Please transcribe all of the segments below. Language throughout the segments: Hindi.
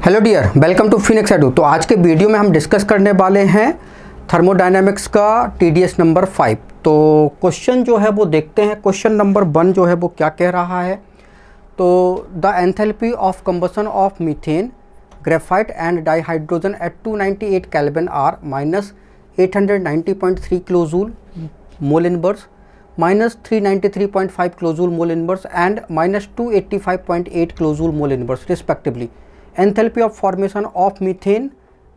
Hello dear, welcome to Phoenix Edu. तो आज के वीडियो में हम डिस्कस करने वाले हैं थर्मोडायनेमिक्स का TDS नंबर 5। तो क्वेश्चन जो है वो देखते हैं। क्वेश्चन नंबर 1 जो है वो क्या कह रहा है, तो the enthalpy of combustion of methane, graphite and dihydrogen at 298 kelvin are -890.3 kilojoule mole inverse, -393.5 kilojoule mole inverse and -285.8 kilojoule mole inverse respectively. Enthalpy of formation of methane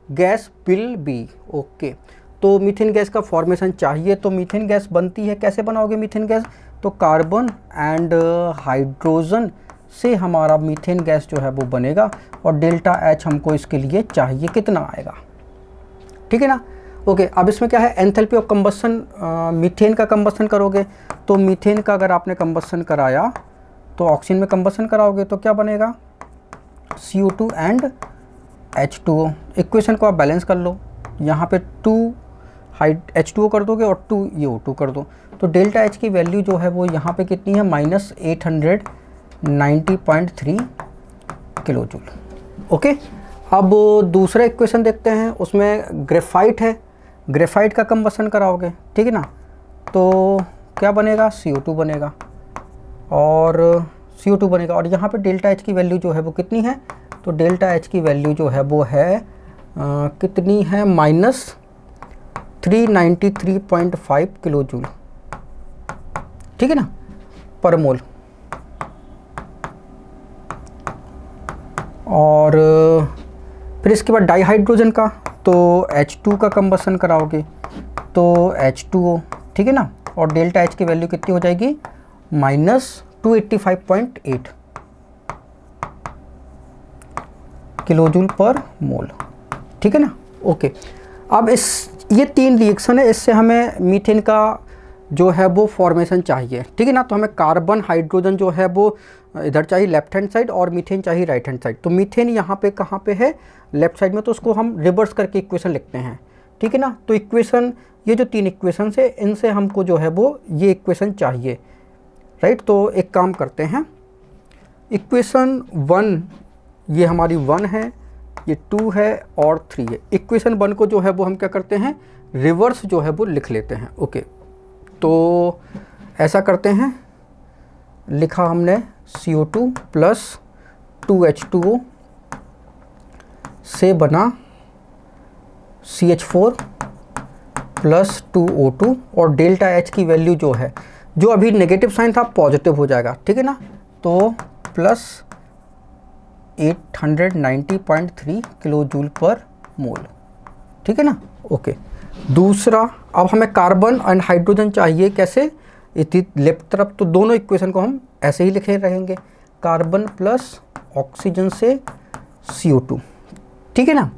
gas will be. Okay, तो मीथेन गैस का फॉर्मेशन चाहिए। तो मीथेन गैस बनती है, कैसे बनाओगे मीथेन गैस? तो कार्बन एंड हाइड्रोजन से हमारा मीथेन गैस जो है वो बनेगा और डेल्टा H हमको इसके लिए चाहिए। कितना आएगा? ठीक है ना। ओके, अब इसमें क्या है, एंथैल्पी ऑफ कंबशन, मीथेन का कंबशन करोगे तो मीथेन का अगर आपने कंबशन कराया तो ऑक्सीजन में कंबशन कराओगे तो क्या बनेगा? CO2 and H2O। इक्वेशन को आप बैलेंस कर लो, यहाँ पे 2 H2O कर दोगे और 2 ये O2 कर दो। तो डेल्टा H की वैल्यू जो है वो यहाँ पे कितनी है? -890.3 किलोजूल। ओके, अब दूसरा इक्वेशन देखते हैं। उसमें ग्रेफाइट है, ग्रेफाइट का कंबशन कराओगे, ठीक है ना, तो क्या बनेगा? CO2 बनेगा और CO2 बनेगा। और यहाँ पे डेल्टा H की वैल्यू जो है वो कितनी है? तो डेल्टा H की वैल्यू जो है वो है कितनी है? -393.5 किलोजूल, ठीक है ना, पर मोल। और फिर इसके बाद डाइहाइड्रोजन का, तो H2 का कंबशन कराओगे तो H2O, ठीक है ना, और डेल्टा H की वैल्यू कितनी हो जाएगी? -285.8 किलोजूल पर मोल, ठीक है ना। ओके, अब ये 3 रिएक्शन है, इससे हमें मीथेन का जो है वो फॉर्मेशन चाहिए, ठीक है ना। तो हमें कार्बन हाइड्रोजन जो है वो इधर चाहिए लेफ्ट हैंड साइड और मीथेन चाहिए राइट हैंड साइड। तो मीथेन यहाँ पे कहाँ पे है? लेफ्ट साइड में। तो उसको हम रिवर्स करके इक्वेशन लिखते हैं, ठीक है ना। तो इक्वेशन, ये जो 3 इक्वेशन है इनसे हमको जो है वो ये इक्वेशन चाहिए, राइट। तो एक काम करते हैं, इक्वेशन 1 ये हमारी 1 है, ये 2 है और 3 है। इक्वेशन 1 को जो है वो हम क्या करते हैं? रिवर्स जो है वो लिख लेते हैं। ओके, तो ऐसा करते हैं, लिखा हमने CO2 प्लस 2H2O से बना CH4 प्लस 2O2 और डेल्टा H की वैल्यू जो है, जो अभी नेगेटिव साइन था पॉजिटिव हो जाएगा, ठीक है ना। तो प्लस 890.3 किलोजूल पर मोल, ठीक है ना। ओके, दूसरा, अब हमें कार्बन एंड हाइड्रोजन चाहिए। कैसे? लेफ्ट तरफ। तो दोनों इक्वेशन को हम ऐसे ही लिखे रहेंगे, कार्बन प्लस ऑक्सीजन से CO2, ठीक है ना।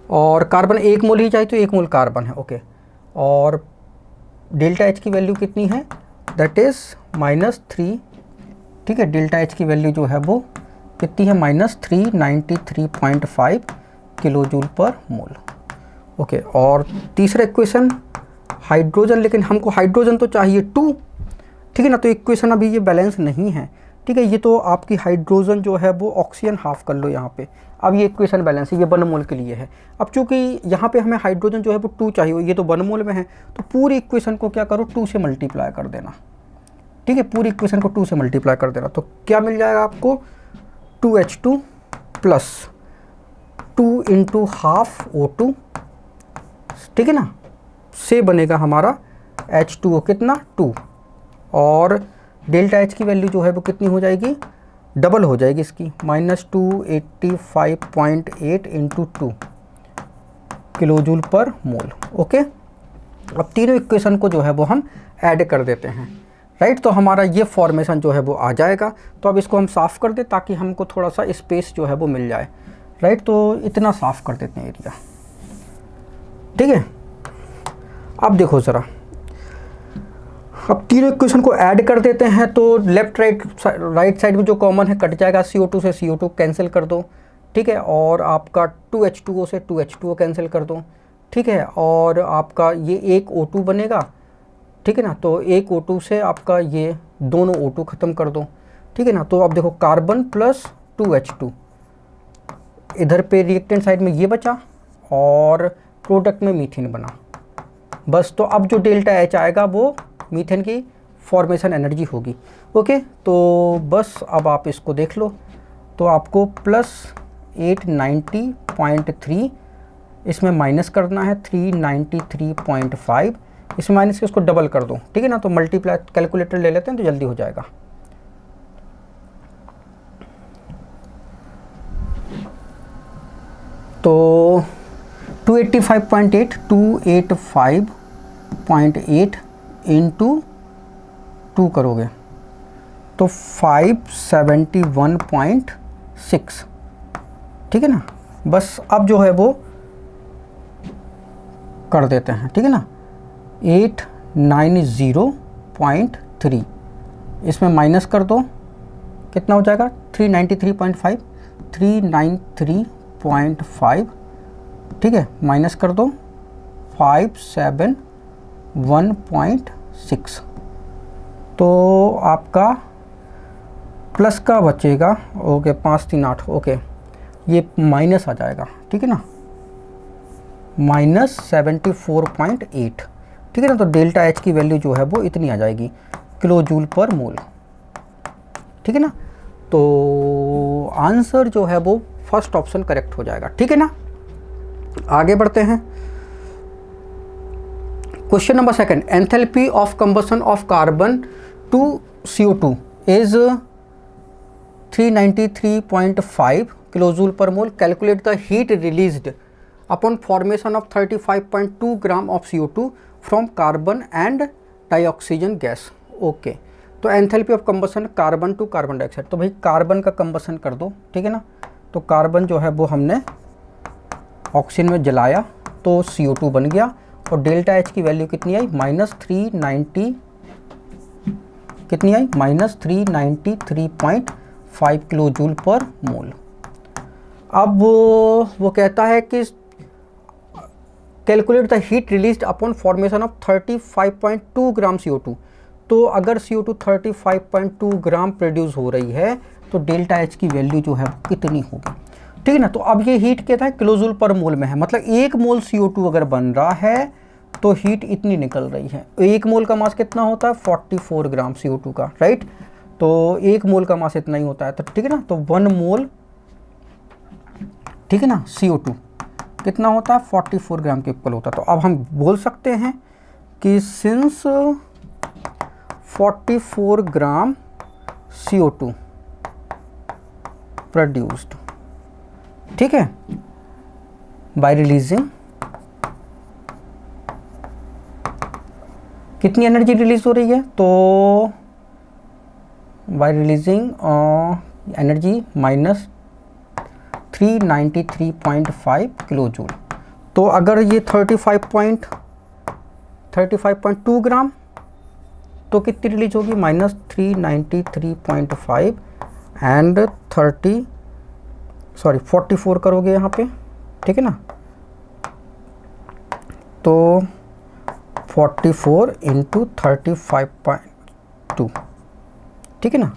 और कार्बन 1 मोल ही चाहिए तो 1 मोल कार्बन है। ओके, और डेल्टा H की वैल्यू कितनी है? दैट इज़ -3, ठीक है। डेल्टा H की वैल्यू जो है वो कितनी है? -393.5 किलोजूल पर मोल। ओके, और तीसरा इक्वेशन हाइड्रोजन, लेकिन हमको हाइड्रोजन तो चाहिए 2, ठीक है ना। तो इक्वेशन अभी ये बैलेंस नहीं है, ठीक है। ये तो आपकी हाइड्रोजन जो है वो ऑक्सीजन हाफ कर लो यहाँ पे। अब ये इक्वेशन बैलेंस है, ये 1 मोल के लिए है। अब चूंकि यहाँ पे हमें हाइड्रोजन जो है वो 2 चाहिए, ये तो 1 मोल में है, तो पूरी इक्वेशन को क्या करो? 2 से मल्टीप्लाई कर देना, ठीक है। पूरी इक्वेशन को 2 से मल्टीप्लाई कर देना, तो क्या मिल जाएगा आपको? 2H2 प्लस 2 × हाफ O2, ठीक है ना, से बनेगा हमारा H2O कितना? 2। और डेल्टा H की वैल्यू जो है वो कितनी हो जाएगी? डबल हो जाएगी इसकी, -285.8 × 2 किलोजूल पर मोल। ओके, अब तीनों इक्वेशन को जो है वो हम ऐड कर देते हैं, राइट। तो हमारा ये फॉर्मेशन जो है वो आ जाएगा। तो अब इसको हम साफ़ कर दें ताकि हमको थोड़ा सा स्पेस जो है वो मिल जाए, राइट। तो इतना साफ़ कर देते हैं एरिया, ठीक है। अब देखो ज़रा, अब तीनों इक्वेशन को ऐड कर देते हैं। तो लेफ्ट राइट साइड में जो कॉमन है कट जाएगा, CO2 से CO2 कैंसिल कर दो, ठीक है। और आपका 2H2O से 2H2O कैंसिल कर दो, ठीक है। और आपका ये एक O2 बनेगा, ठीक है ना। तो एक O2 से आपका ये दोनों O2 ख़त्म कर दो, ठीक है ना। तो अब देखो कार्बन प्लस 2H2 इधर पे रिएक्टेंट साइड में ये बचा और प्रोडक्ट में मीथेन बना। बस तो अब जो डेल्टा एच आएगा वो मीथेन की फॉर्मेशन एनर्जी होगी। ओके, तो बस अब आप इसको देख लो। तो आपको प्लस 890.3 इसमें माइनस करना है 393.5, इसमें माइनस के उसको डबल कर दो, ठीक है ना। तो मल्टीप्लाई कैलकुलेटर ले लेते हैं तो जल्दी हो जाएगा। तो 285.8 इंटू 2 करोगे तो 571.6, ठीक है ना। बस अब जो है वो कर देते हैं, ठीक है ना। 890.3 इसमें माइनस कर दो, कितना हो जाएगा 393.5, 393.5, ठीक है, माइनस कर दो 571.6। तो आपका प्लस का बचेगा, ओके 538, ओके ये माइनस आ जाएगा, ठीक है ना, -74.8, ठीक है ना। तो डेल्टा एच की वैल्यू जो है वो इतनी आ जाएगी किलो जूल पर मोल, ठीक है ना। तो आंसर जो है वो फर्स्ट ऑप्शन करेक्ट हो जाएगा, ठीक है ना। आगे बढ़ते हैं। Question number second, enthalpy of combustion of carbon to CO2 is 393.5 kilojoule per mole. Calculate the heat released upon formation of 35.2 gram of CO2 from carbon and dioxygen gas. Okay, तो enthalpy of combustion carbon to carbon dioxide, तो भाई कार्बन का कंबशन कर दो, ठीक है ना। तो कार्बन जो है वो हमने ऑक्सीजन में जलाया तो CO2 बन गया और डेल्टा एच की वैल्यू कितनी आई -390, कितनी आई -393.5 किलो जूल पर मोल। अब वो कहता है कि calculate the heat released upon formation of 35.2 gram CO2। तो अगर CO2 35.2 ग्राम प्रोड्यूस हो रही है तो डेल्टा एच की वैल्यू जो है कितनी होगी, ठीक है ना। तो अब ये हीट कहता है किलोजूल पर मोल में है, मतलब 1 मोल CO2 अगर बन रहा है तो हीट इतनी निकल रही है। 1 मोल का मास कितना होता है 44 ग्राम CO2 का, राइट। तो 1 मोल का मास इतना ही होता है, तो ठीक है ना। तो 1 मोल, ठीक है ना, CO2 कितना होता है 44 ग्राम के इक्वल होता है। तो अब हम बोल सकते हैं कि सिंस 44 ग्राम CO2 प्रोड्यूस्ड, ठीक है, बाय रिलीजिंग, कितनी एनर्जी रिलीज हो रही है, तो bye releasing energy -393.5 kilo joule. तो अगर ये 35.2 ग्राम तो कितनी रिलीज होगी -393.5 एंड 44 करोगे यहाँ पे, ठीक है ना। तो 44 इंटू 35.2, ठीक है ना।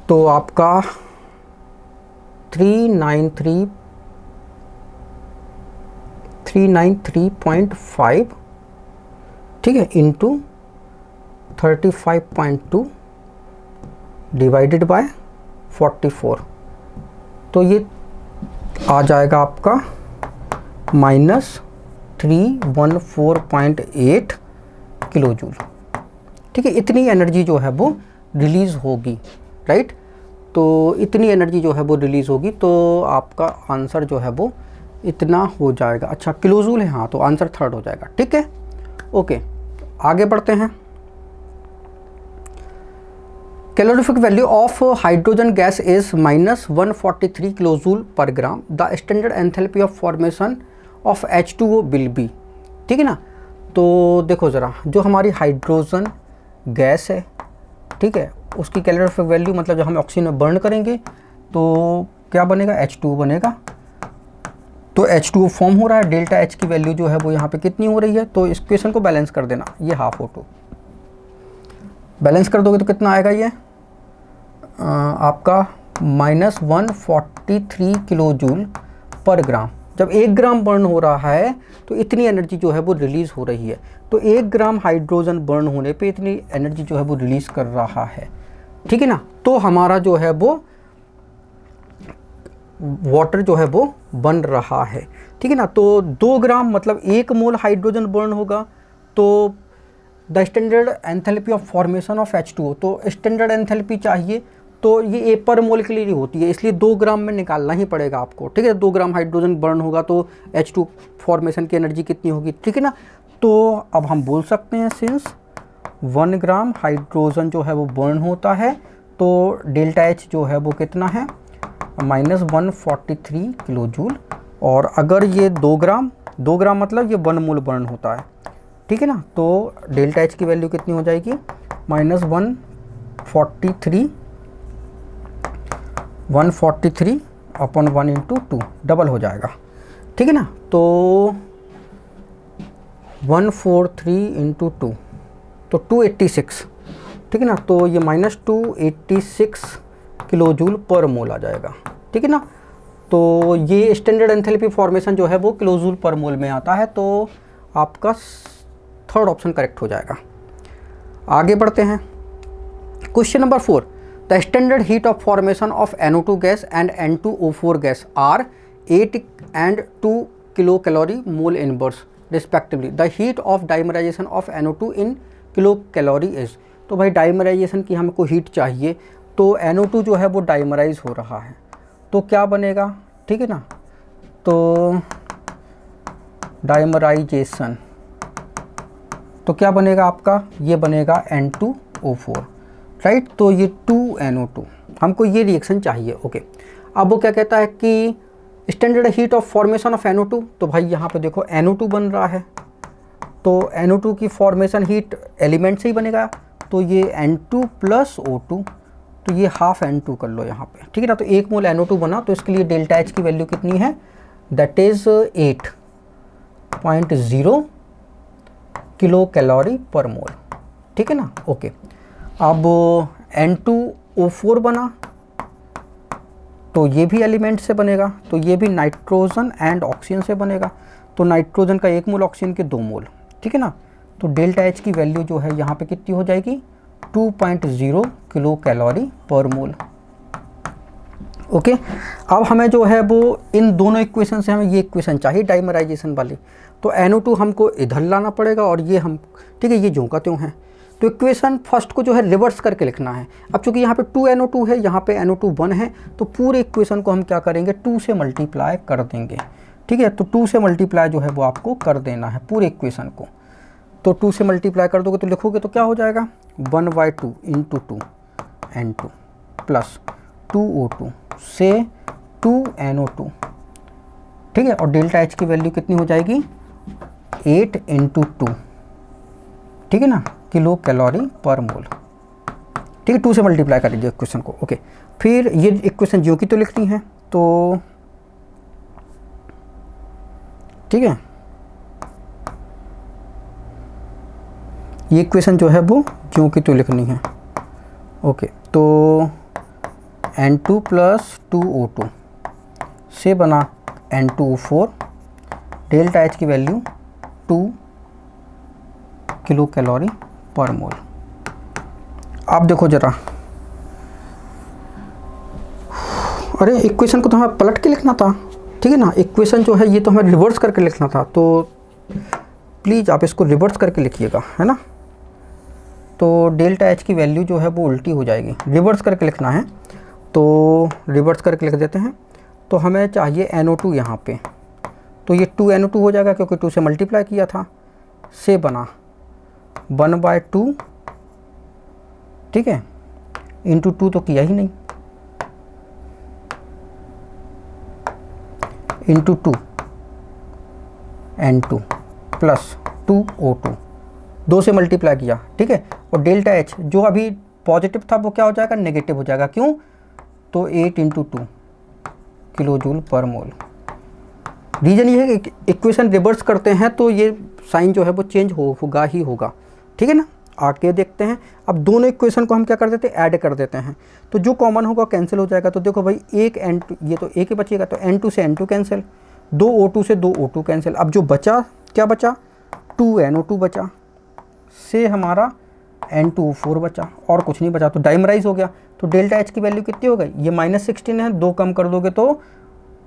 तो आपका 393.5, ठीक है, इंटू 35.2 डिवाइडेड बाय 44, तो ये आ जाएगा आपका -314.8 किलो जूल, ठीक है। इतनी एनर्जी जो है वो रिलीज़ होगी, राइट। तो इतनी एनर्जी जो है वो रिलीज़ होगी, तो आपका आंसर जो है वो इतना हो जाएगा। अच्छा किलो जूल है, हाँ, तो आंसर थर्ड हो जाएगा, ठीक है। ओके, आगे बढ़ते हैं। Calorific value of hydrogen gas is -143 kilo joule पर ग्राम। The standard enthalpy of formation of H2O will be, ठीक है ना। तो देखो ज़रा, जो हमारी हाइड्रोजन गैस है, ठीक है, उसकी कैलोरीफिक वैल्यू मतलब जब हम ऑक्सीजन में बर्न करेंगे तो क्या बनेगा H2O बनेगा। तो H2O फॉर्म हो रहा है, डेल्टा H की वैल्यू जो है वो यहाँ पे कितनी हो रही है, तो इस क्वेश्चन को बैलेंस कर देना। ये हाफ O2 बैलेंस कर दोगे तो कितना आएगा, ये आपका -143 143 किलो जूल पर ग्राम। जब 1 ग्राम बर्न हो रहा है तो इतनी एनर्जी जो है वो रिलीज़ हो रही है। तो 1 ग्राम हाइड्रोजन बर्न होने पे इतनी एनर्जी जो है वो रिलीज़ कर रहा है, ठीक है ना। तो हमारा जो है वो वाटर जो है वो बन रहा है, ठीक है ना। तो 2 ग्राम मतलब 1 मोल हाइड्रोजन बर्न होगा। तो the standard enthalpy of formation of H2O, तो स्टैंडर्ड एंथैल्पी चाहिए तो ये ए पर मोल के लिए होती है, इसलिए 2 ग्राम में निकालना ही पड़ेगा आपको, ठीक है। 2 ग्राम हाइड्रोजन बर्न होगा तो H2 फॉर्मेशन की एनर्जी कितनी होगी, ठीक है ना। तो अब हम बोल सकते हैं सिंस 1 ग्राम हाइड्रोजन जो है वो बर्न होता है तो डेल्टा H जो है वो कितना है -143 किलो जूल। और अगर ये 2 ग्राम मतलब ये 1 मोल बर्न होता है, ठीक है ना। तो डेल्टा H की वैल्यू कितनी हो जाएगी -143 अपॉन 1 इंटू 2 डबल हो जाएगा, ठीक है ना। तो 143 इंटू 2 तो 286, ठीक है ना। तो ये -286 किलो जूल पर मोल आ जाएगा, ठीक है ना। तो ये स्टैंडर्ड एंथैल्पी फॉर्मेशन जो है वो किलो जूल पर मोल में आता है, तो आपका थर्ड ऑप्शन करेक्ट हो जाएगा। आगे बढ़ते हैं। Question number 4, the standard heat of formation of NO2 gas and N2O4 gas are 8 and 2 kilo calorie mole inverse respectively. The heat of dimerization of NO2 in kilo calorie is. तो भाई डाइमराइजेशन की हमको हीट चाहिए, तो NO2 जो है वो डाइमराइज हो रहा है तो क्या बनेगा, ठीक है ना। तो डाइमराइजेशन तो क्या बनेगा आपका, ये बनेगा N2O4, राइट। तो ये 2NO2 हमको ये रिएक्शन चाहिए, ओके। अब वो क्या कहता है कि standard heat of formation of NO2, तो भाई यहाँ पे देखो NO2 बन रहा है तो NO2 की फॉर्मेशन हीट एलिमेंट से ही बनेगा, तो ये N2 प्लस O2, तो ये हाफ N2 कर लो यहाँ पे, ठीक है ना। तो 1 मोल NO2 बना तो इसके लिए डेल्टा H की वैल्यू कितनी है, दैट इज़ 8.0 किलो कैलोरी पर मोल, ठीक है ना, ओके। अब N2O4 बना तो ये भी एलिमेंट से बनेगा, तो ये भी नाइट्रोजन एंड ऑक्सीजन से बनेगा। तो नाइट्रोजन का 1 मोल, ऑक्सीजन के 2 मोल, ठीक है ना। तो डेल्टा H की वैल्यू जो है यहाँ पे कितनी हो जाएगी 2.0 किलो कैलोरी पर मोल, ओके। अब हमें जो है वो इन दोनों इक्वेशन से हमें ये इक्वेशन चाहिए डाइमराइजेशन वाली, तो NO2 हमको इधर लाना पड़ेगा और ये हम, ठीक है, ये ज्यों का त्यों है। तो इक्वेशन फर्स्ट को जो है रिवर्स करके लिखना है। अब चूंकि यहाँ पे 2NO2 है, यहाँ पे NO2 1 है, तो पूरे इक्वेशन को हम क्या करेंगे 2 से मल्टीप्लाई कर देंगे, ठीक है। तो 2 से मल्टीप्लाई जो है वो आपको कर देना है पूरे इक्वेशन को। तो 2 से मल्टीप्लाई कर दोगे तो लिखोगे तो क्या हो जाएगा 1/2 इंटू 2 N2 प्लस 2O2 से 2NO2, ठीक है। और डेल्टा H की वैल्यू कितनी हो जाएगी 8 इंटू 2, ठीक है ना, किलो कैलोरी पर मोल, ठीक है। 2 से मल्टीप्लाई कर लीजिए इक्वेशन को, ओके। फिर ये इक्वेशन ज्यों की तो लिखनी है, तो ठीक है, ये इक्वेशन जो है वो ज्यों की तो लिखनी है, ओके। तो N2 प्लस 2O2 से बना N2O4, डेल्टा H की वैल्यू 2 किलो कैलोरी पर मोल। आप देखो जरा, अरे इक्वेशन को तो हमें पलट के लिखना था, ठीक है ना। इक्वेशन जो है ये तो हमें रिवर्स करके लिखना था, तो प्लीज़ आप इसको रिवर्स करके लिखिएगा, है ना। तो डेल्टा H की वैल्यू जो है वो उल्टी हो जाएगी, रिवर्स करके लिखना है तो रिवर्स करके लिख देते हैं। तो हमें चाहिए NO2 यहाँ पे, तो ये 2NO2 हो जाएगा क्योंकि 2 से मल्टीप्लाई किया था, से बना 1/2, ठीक है, इंटू 2 तो किया ही नहीं, इंटू 2 N2 प्लस 2O2, 2 से मल्टीप्लाई किया, ठीक है। और डेल्टा H जो अभी पॉजिटिव था वो क्या हो जाएगा नेगेटिव हो जाएगा, क्यों, तो 8 इंटू 2 किलो जूल पर मोल। रीज़न ये है कि इक्वेशन रिवर्स करते हैं तो ये साइन जो है वो चेंज होगा ही होगा, ठीक है ना, आगे देखते हैं। अब दोनों इक्वेशन को हम क्या कर देते हैं, ऐड कर देते हैं, तो जो कॉमन होगा कैंसिल हो जाएगा। तो देखो भाई एक N2, ये तो एक ही बचेगा, तो N2 से N2 कैंसिल, 2 O2 से 2 O2 कैंसिल। अब जो बचा, क्या बचा, 2 NO2 बचा, से हमारा N2O4 बचा, और कुछ नहीं बचा, तो डाइमराइज हो गया। तो डेल्टा H की वैल्यू कितनी हो गई, ये -16 है, 2 कम कर दोगे तो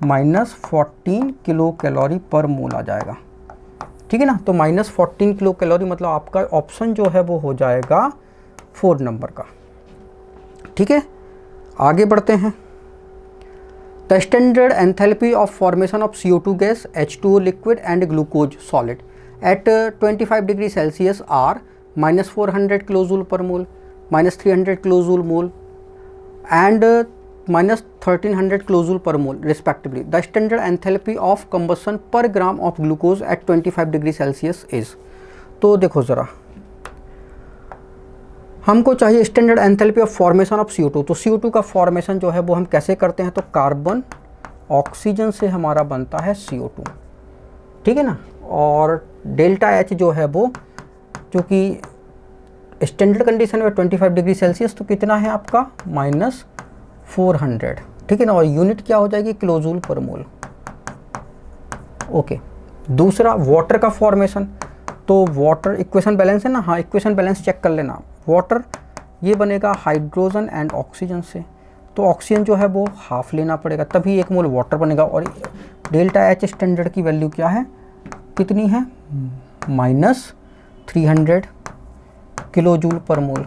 -14 किलो कैलोरी पर मोल आ जाएगा। ठीक है ना, तो -14 किलो कैलोरी, मतलब आपका ऑप्शन जो है वो हो जाएगा 4 नंबर का। ठीक है, आगे बढ़ते हैं। The standard enthalpy of formation of CO2 gas, H2O liquid and glucose solid at 25 degree Celsius are -400 kilojoule per mole, -300 kilojoule mole and -1300 kilojoule per mole respectively. The standard enthalpy of combustion per gram of glucose at 25 degree Celsius is. तो देखो ज़रा, हमको चाहिए standard enthalpy of formation of CO2। तो CO2 का फॉर्मेशन जो है वो हम कैसे करते हैं, तो कार्बन ऑक्सीजन से हमारा बनता है CO2। ठीक है ना, और डेल्टा H जो है वो, जो कि स्टैंडर्ड कंडीशन में 25 डिग्री सेल्सियस, तो कितना है आपका -400। ठीक है ना, और यूनिट क्या हो जाएगी, किलोजूल पर मोल। ओके, दूसरा वाटर का फॉर्मेशन। तो वाटर इक्वेशन बैलेंस है ना, हाँ इक्वेशन बैलेंस चेक कर लेना। वाटर ये बनेगा हाइड्रोजन एंड ऑक्सीजन से, तो ऑक्सीजन जो है वो हाफ लेना पड़ेगा, तभी 1 मोल वाटर बनेगा। और डेल्टा H स्टैंडर्ड की वैल्यू क्या है, कितनी है, -300 किलो जूल पर मोल।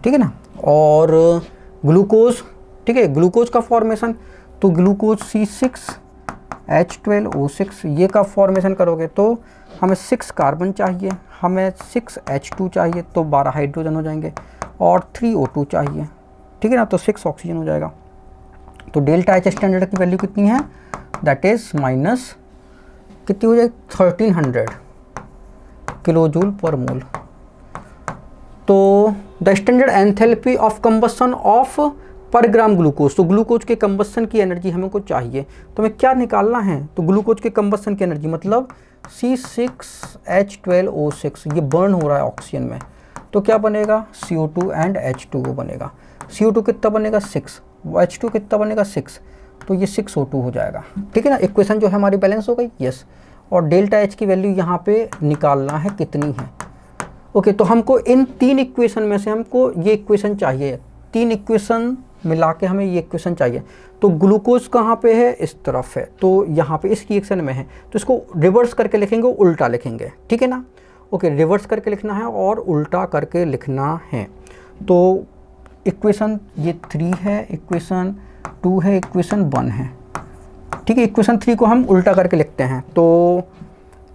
ठीक है ना, और ग्लूकोज, ठीक है, ग्लूकोज का फॉर्मेशन, तो ग्लूकोज C6H12O6 ये का फॉर्मेशन करोगे तो हमें 6 कार्बन चाहिए, हमें 6 H2 चाहिए, तो 12 हाइड्रोजन हो जाएंगे, और 3 O2 चाहिए। ठीक है ना, तो 6 ऑक्सीजन हो जाएगा। तो डेल्टा H स्टैंडर्ड की वैल्यू कितनी है, दैट इज माइनस कितनी हो जाएगी, 1300 किलो जूल पर मोल। तो the standard enthalpy of combustion of पर ग्राम ग्लूकोज, तो ग्लूकोज के कंबशन की एनर्जी हमें को चाहिए, तो हमें क्या निकालना है, तो ग्लूकोज के कंबशन की एनर्जी मतलब C6H12O6 ये बर्न हो रहा है ऑक्सीजन में, तो क्या बनेगा, CO2 एंड H2O बनेगा। CO2 कितना बनेगा 6, H2 कितना बनेगा 6, तो ये 6O2 हो जाएगा। ठीक है ना, इक्वेशन जो है हमारी बैलेंस हो गई, यस। और डेल्टा H की वैल्यू यहाँ पे निकालना है कितनी है। ओके, तो हमको इन 3 इक्वेशन में से हमको ये इक्वेशन चाहिए, 3 इक्वेशन मिला के हमें ये इक्वेशन चाहिए। तो ग्लूकोज कहाँ पे है, इस तरफ है, तो यहाँ पे इस रिएक्शन में है, तो इसको रिवर्स करके लिखेंगे, उल्टा लिखेंगे। ठीक है ना, ओके, रिवर्स करके लिखना है और उल्टा करके लिखना है। तो इक्वेशन ये 3 है, इक्वेशन 2 है, इक्वेशन 1 है। ठीक है, इक्वेशन 3 को हम उल्टा करके लिखते हैं, तो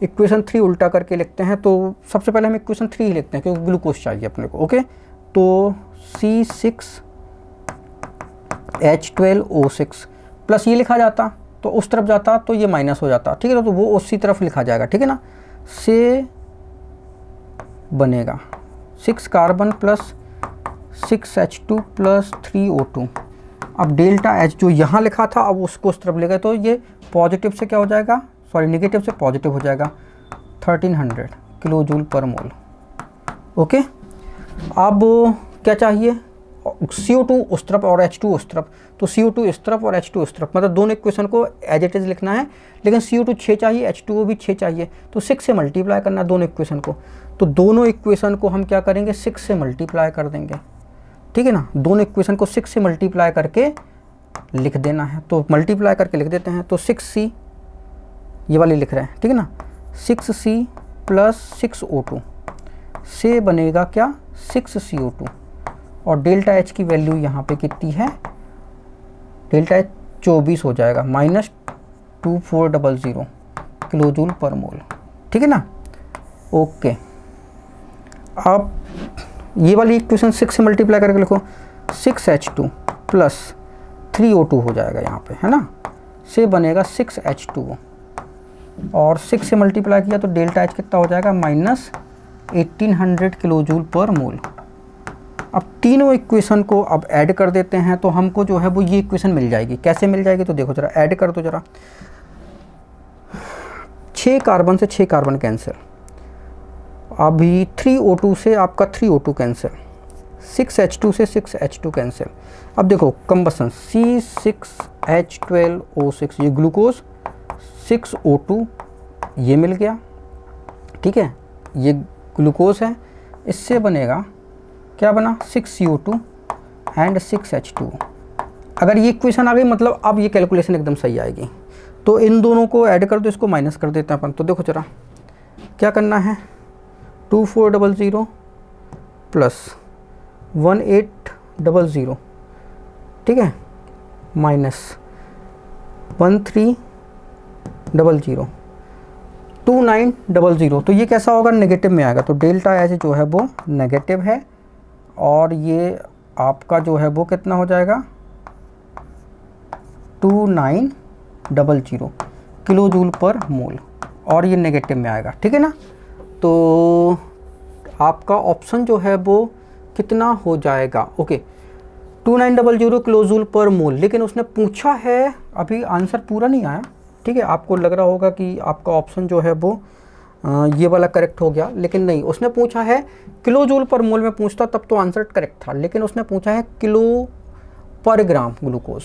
इक्वेशन 3 उल्टा करके लिखते हैं। तो सबसे पहले हम इक्वेशन 3 ही लिखते हैं क्योंकि ग्लूकोज चाहिए अपने को। ओके, तो C6H12O6 प्लस ये लिखा जाता तो उस तरफ जाता तो ये माइनस हो जाता। ठीक है ना, तो वो उसी तरफ लिखा जाएगा। ठीक है ना, से बनेगा 6 carbon plus 6H2 plus 3O2। अब डेल्टा H जो यहाँ लिखा था अब उसको उस तरफ ले गए, तो ये पॉजिटिव से क्या हो जाएगा, सॉरी नेगेटिव से पॉजिटिव हो जाएगा, 1300 किलो जूल पर मोल। ओके, अब क्या चाहिए, CO2 उस तरफ और H2 उस तरफ, तो CO2 इस तरफ और H2 उस तरफ, मतलब दोनों इक्वेशन को एज इट इज लिखना है, लेकिन CO2 6 चाहिए, H2O भी 6 चाहिए, तो 6 से मल्टीप्लाई करना है दोनों इक्वेशन को। तो दोनों इक्वेशन को हम क्या करेंगे, 6 से मल्टीप्लाई कर देंगे। ठीक है ना, दोनों इक्वेशन को 6 से मल्टीप्लाई करके लिख देना है, तो मल्टीप्लाई करके लिख देते हैं। तो 6C ये वाली लिख रहे हैं, ठीक है ना, 6C प्लस 6O2 से बनेगा क्या, 6CO2, और डेल्टा H की वैल्यू यहाँ पे कितनी है, डेल्टा H 24 हो जाएगा, -2400 किलो जूल पर मोल। ठीक है ना, ओके। अब ये वाली इक्वेशन 6 से मल्टीप्लाई करके लिखो, 6H2 प्लस 3O2 हो जाएगा यहाँ पे, है ना, से बनेगा 6H2O, और 6 से मल्टीप्लाई किया तो डेल्टा H कितना हो जाएगा, -1800 किलो जूल पर मोल। अब तीनों इक्वेशन को अब ऐड कर देते हैं, तो हमको जो है वो ये इक्वेशन मिल जाएगी। कैसे मिल जाएगी, तो देखो जरा ऐड कर दो जरा, 6 कार्बन से 6 कार्बन कैंसिल, अभी 3O2 से आपका 3O2 कैंसिल, 6H2 से 6H2 कैंसिल। अब देखो कंबसन C6H12O6, ये ग्लूकोज, 6O2 ये मिल गया, ठीक है, ये ग्लूकोज है, इससे बनेगा क्या बना 6CO2 एंड 6H2। अगर ये इक्वेशन आ गई मतलब अब ये कैलकुलेशन एकदम सही आएगी। तो इन दोनों को ऐड कर दो, इसको माइनस कर देते हैं अपन। तो देखो जरा क्या करना है, 2400 प्लस 1800, ठीक है, माइनस 1300 2900। तो ये कैसा होगा, नेगेटिव में आएगा। तो डेल्टा एच जो है वो नेगेटिव है और ये आपका जो है वो कितना हो जाएगा 2900 किलो जूल पर मोल, और ये नेगेटिव में आएगा, ठीक है ना। तो आपका ऑप्शन जो है वो कितना हो जाएगा, ओके 2900 किलो जूल पर मोल। लेकिन उसने पूछा है, अभी आंसर पूरा नहीं आया, ठीक है। आपको लग रहा होगा कि आपका ऑप्शन जो है वो ये वाला करेक्ट हो गया, लेकिन नहीं, उसने पूछा है किलो जूल पर मोल में पूछता तब तो आंसर करेक्ट था, लेकिन उसने पूछा है किलो पर ग्राम ग्लूकोज,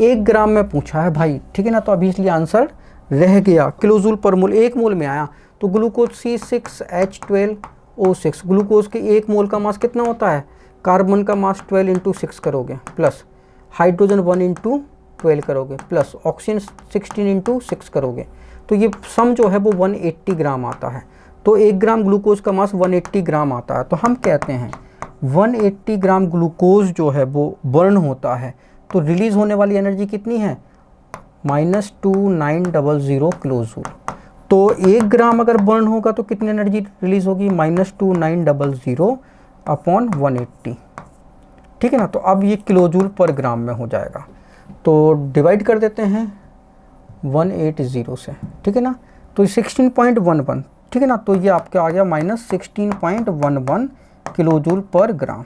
1 ग्राम में पूछा है भाई, ठीक है ना। तो अभी इसलिए आंसर रह गया किलो जूल पर मोल, 1 मोल में आया। तो ग्लूकोज C6H12O6, ग्लूकोज के 1 मोल का मास कितना होता है, कार्बन का मास 12 × 6 करोगे, प्लस हाइड्रोजन 1 × 12 करोगे, प्लस ऑक्सीजन 16 × 6 करोगे, तो ये सम जो है वो 180 ग्राम आता है। तो 1 ग्राम ग्लूकोज का मास 180 ग्राम आता है। तो हम कहते हैं 180 ग्राम ग्लूकोज जो है वो बर्न होता है, तो रिलीज होने वाली एनर्जी कितनी है -2900 किलो जूल। तो 1 ग्राम अगर बर्न होगा तो कितनी एनर्जी रिलीज होगी, -2900 अपॉन 180, ठीक है ना। तो अब ये किलो जूल पर ग्राम में हो जाएगा। तो डिवाइड कर देते हैं 180 से, ठीक है ना। तो 16.11, ठीक है ना। तो ये आपके आ गया -16.11 किलो जूल पर ग्राम,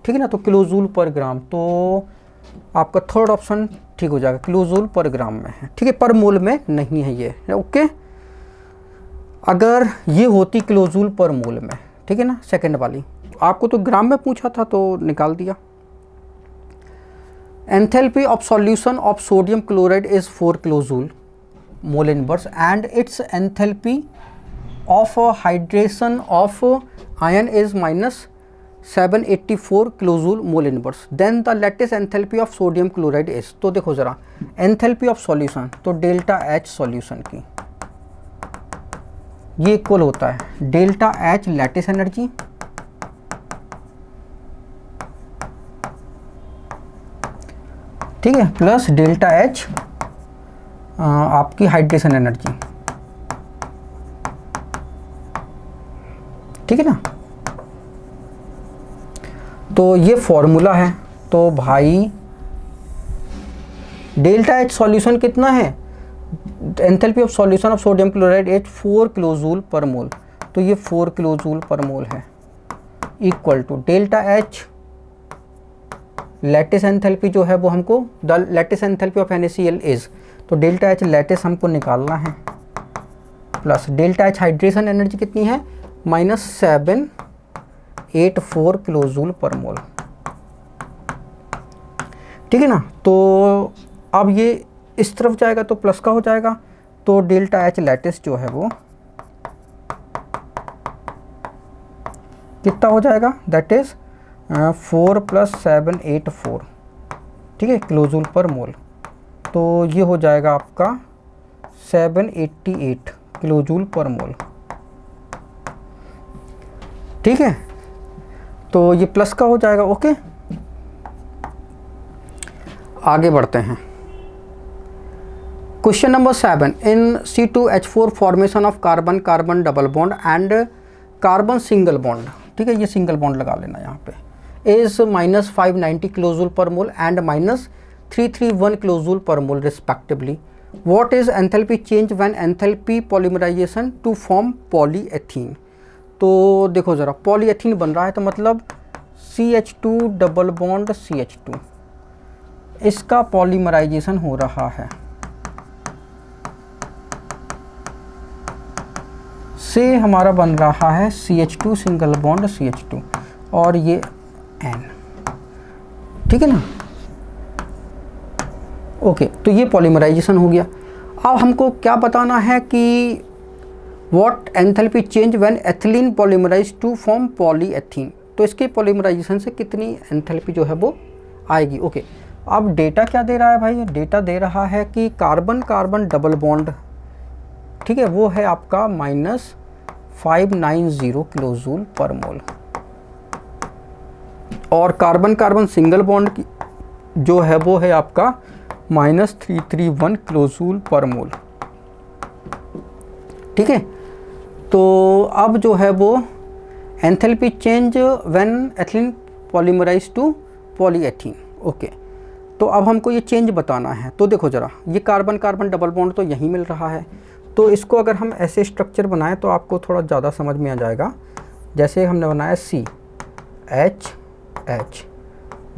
ठीक है ना। तो किलो जूल पर ग्राम, तो आपका थर्ड ऑप्शन ठीक हो जाएगा, किलो जूल पर ग्राम में है, ठीक है, पर मोल में नहीं है ये, ओके। अगर ये होती किलो जूल पर मोल में, ठीक है ना, सेकंड वाली, आपको तो ग्राम में पूछा था तो निकाल दिया। Enthalpy of solution of sodium chloride is 4 kilo joule mole inverse and its enthalpy of hydration of ion is -784 kilo joule mole inverse. Then the latest enthalpy of sodium chloride is, तो देखो जरा एंथैल्पी ऑफ सॉल्यूशन, तो डेल्टा एच सॉल्यूशन की ये इक्वल होता है डेल्टा एच लैटिस एनर्जी ठीक है, प्लस डेल्टा एच आपकी हाइड्रेशन एनर्जी, ठीक है ना। तो ये फॉर्मूला है। तो भाई डेल्टा एच सॉल्यूशन कितना है, enthalpy of solution of sodium chloride at 4 kilo joule पर मोल, तो ये 4 किलो जूल पर मोल है, equal to delta h lattice enthalpy जो है वो हमको the lattice enthalpy of NaCl is, तो डेल्टा एच लैटिस हमको निकालना है, plus delta h hydration energy कितनी है -784 किलो जूल पर मोल, ठीक है ना। तो अब ये इस तरफ जाएगा तो प्लस का हो जाएगा, तो डेल्टा एच लैटिस जो है वो कितना हो जाएगा, दैट इज 4 + 784, ठीक है, किलो जूल पर मोल। तो ये हो जाएगा आपका 788 किलो जूल पर मोल, ठीक है। तो ये प्लस का हो जाएगा, ओके। आगे बढ़ते हैं। Question number 7, in C2H4 formation of carbon carbon double bond and carbon single bond, ठीक है, ये सिंगल बॉन्ड लगा लेना यहाँ पे, इज -590 किलो जूल पर मोल एंड -331 किलो जूल पर mole respectively. What is enthalpy change when enthalpy polymerization to form polyethene. तो देखो ज़रा पॉलीएथीन बन रहा है तो मतलब CH2 डबल बॉन्ड CH2, इसका पॉलीमराइजेशन हो रहा है इससे हमारा बन रहा है CH2 सिंगल बॉन्ड CH2 और ये N, ठीक है ना। ओके, तो ये पॉलीमराइजेशन हो गया। अब हमको क्या बताना है कि what enthalpy change when ethylene polymerize to form polyethene. तो इसके पॉलीमराइजेशन से कितनी एंथैल्पी जो है वो आएगी। ओके, अब डेटा क्या दे रहा है भाई, डेटा दे रहा है कि कार्बन कार्बन डबल बॉन्ड, ठीक है, वो है आपका -590 किलोजूल पर मोल, और कार्बन कार्बन सिंगल बॉन्ड की जो है वो है आपका -331 किलोजूल पर मोल, ठीक है। तो अब जो है वो enthalpy change when ethylene polymerize to polyethene. Okay, तो अब हमको ये चेंज बताना है। तो देखो ज़रा, ये कार्बन कार्बन डबल बॉन्ड तो यहीं मिल रहा है, तो इसको अगर हम ऐसे स्ट्रक्चर बनाएं तो आपको थोड़ा ज़्यादा समझ में आ जाएगा। जैसे हमने बनाया CH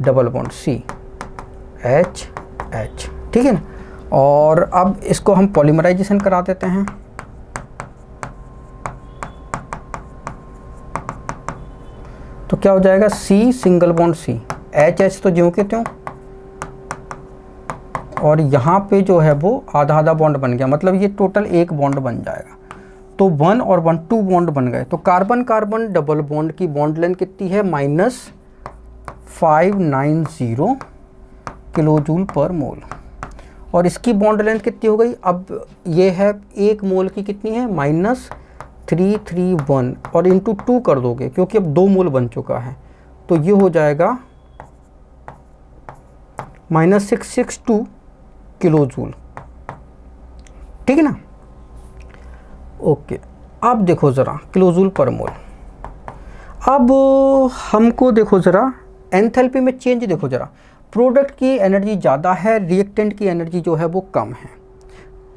डबल बॉन्ड CH, ठीक है ना। और अब इसको हम पॉलीमराइजेशन करा देते हैं। तो क्या हो जाएगा, C single bond C, H तो ज्यों के त्यों, और यहाँ पे जो है वो आधा आधा बॉन्ड बन गया, मतलब ये टोटल एक बॉन्ड बन जाएगा। तो 1 और 1 2 बॉन्ड बन गए। तो कार्बन कार्बन डबल बॉन्ड की बॉन्ड लेंथ कितनी है, -590 किलोजूल पर मोल, और इसकी बॉन्ड लेंथ कितनी हो गई, अब ये है एक मोल की कितनी है, -331, और इंटू 2 कर दोगे क्योंकि अब 2 मोल बन चुका है, तो ये हो जाएगा -662 किलोजूल, ठीक है ना। ओके, अब देखो ज़रा किलोजूल पर मोल। अब हमको देखो ज़रा एंथैल्पी में चेंज देखो ज़रा, प्रोडक्ट की एनर्जी ज़्यादा है, रिएक्टेंट की एनर्जी जो है वो कम है,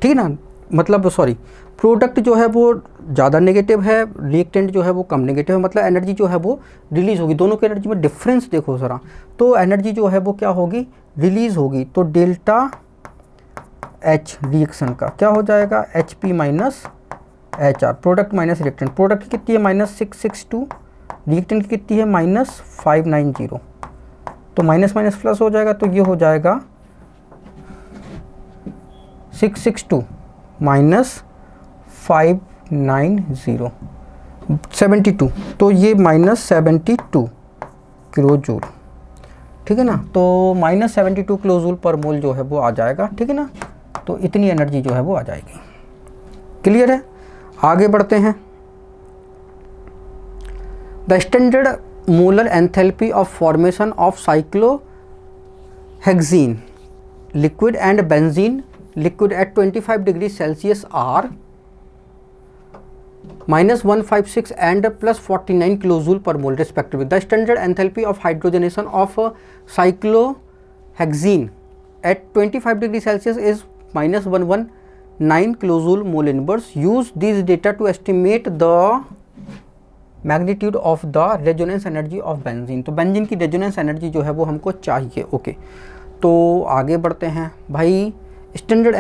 ठीक है ना। मतलब सॉरी, प्रोडक्ट जो है वो ज़्यादा नेगेटिव है, रिएक्टेंट जो है वो कम नेगेटिव है, मतलब एनर्जी जो है वो रिलीज़ होगी। दोनों की एनर्जी में डिफरेंस देखो ज़रा, तो एनर्जी जो है वो क्या होगी, रिलीज़ होगी। तो डेल्टा H रिएक्शन का क्या हो जाएगा, HP minus HR, product minus reactant. Product की कितनी है -662, रिएक्टेंट की कितनी है -590, तो माइनस माइनस प्लस हो जाएगा, तो ये हो जाएगा 662 माइनस 590 72, तो ये -72 किलोजूल, ठीक है ना। तो -72 किलोजूल पर मोल जो है वो आ जाएगा, ठीक है ना। तो इतनी एनर्जी जो है वो आ जाएगी। क्लियर है, आगे बढ़ते हैं। The standard molar enthalpy of formation of cyclohexene liquid and benzene liquid at 25 degree Celsius are -156 and +49 kilojule per mole respectively. The standard enthalpy of hydrogenation of cyclohexene at 25 degrees Celsius is -119 kilojule mole inverse. Use these data to estimate the magnitude of the resonance energy of benzene. तो बेंजीन की रेजोनेंस एनर्जी जो है वो हमको चाहिए। ओके, तो आगे बढ़ते हैं भाई। Standard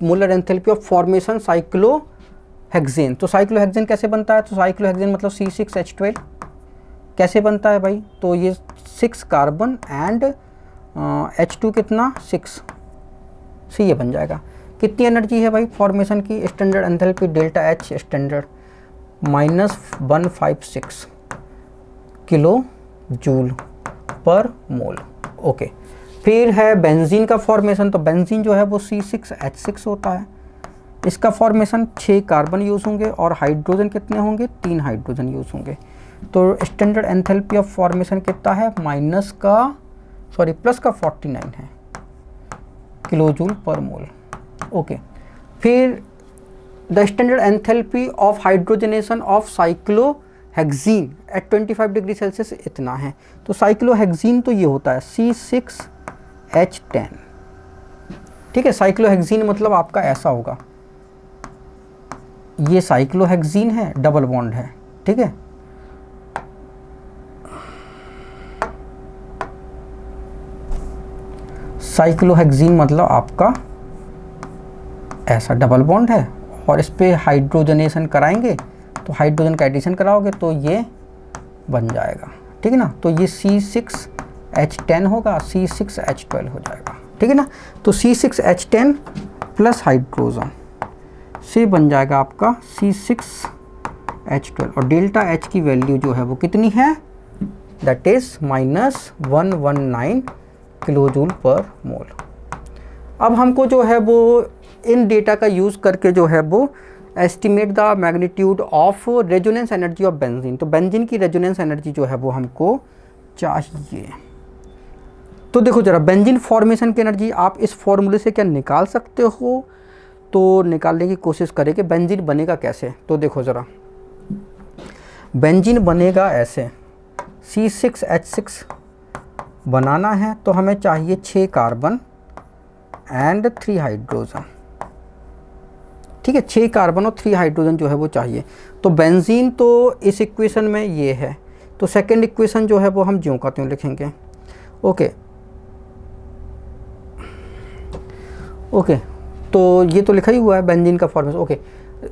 molar enthalpy of formation cyclohexane. तो साइक्लोहेक्सेन कैसे बनता है, तो साइक्लोहेक्सेन मतलब C6H12 कैसे बनता है भाई, तो ये 6 कार्बन एंड H2 कितना 6 से ये बन जाएगा। कितनी एनर्जी है भाई फॉर्मेशन की, standard enthalpy delta H standard -156 kilo joule पर मोल। ओके, फिर है बेंजीन का फॉर्मेशन। तो बेंजीन जो है वो C6H6 होता है। इसका फॉर्मेशन 6 कार्बन यूज़ होंगे और हाइड्रोजन कितने होंगे, 3 हाइड्रोजन यूज़ होंगे। तो स्टैंडर्ड एंथैल्पी ऑफ फॉर्मेशन कितना है, प्लस का 49 है किलोजूल पर मोल। ओके, फिर the standard enthalpy of hydrogenation of cyclohexene at 25 degree Celsius इतना है। तो साइक्लोहेक्सीन तो ये होता है C6H10, ठीक है। साइक्लोहेक्सीन मतलब आपका ऐसा होगा, ये साइक्लोहेक्सीन है, डबल बॉन्ड है, ठीक है। साइक्लोहेक्सीन मतलब आपका ऐसा डबल बॉन्ड है और इस पे हाइड्रोजनेशन कराएंगे तो हाइड्रोजन का एडिशन कराओगे तो ये बन जाएगा, ठीक है ना। तो ये C6H10 होगा, C6H12 हो जाएगा, ठीक है ना। तो C6H10 प्लस हाइड्रोजन से बन जाएगा आपका C6H12 और डेल्टा H की वैल्यू जो है वो कितनी है, दैट इज़ -119 किलोजूल पर मोल। अब हमको जो है वो इन डेटा का यूज़ करके जो है वो estimate the magnitude of resonance energy of benzene. तो बेंजीन की रेजोनेंस एनर्जी जो है वो हमको चाहिए। तो देखो जरा, बेंजीन फॉर्मेशन की एनर्जी आप इस फॉर्मूले से क्या निकाल सकते हो, तो निकालने की कोशिश करें कि बेंजीन बनेगा कैसे। तो देखो ज़रा, बेंजीन बनेगा ऐसे, C6H6 बनाना है तो हमें चाहिए 6 कार्बन एंड 3 हाइड्रोजन, ठीक है। 6 कार्बन और 3 हाइड्रोजन जो है वो चाहिए। तो बेंजीन तो इस इक्वेशन में ये है, तो सेकंड इक्वेशन जो है वो हम ज्यों का त्यों लिखेंगे। ओके, तो ये तो लिखा ही हुआ है बेंजीन का formula. Okay,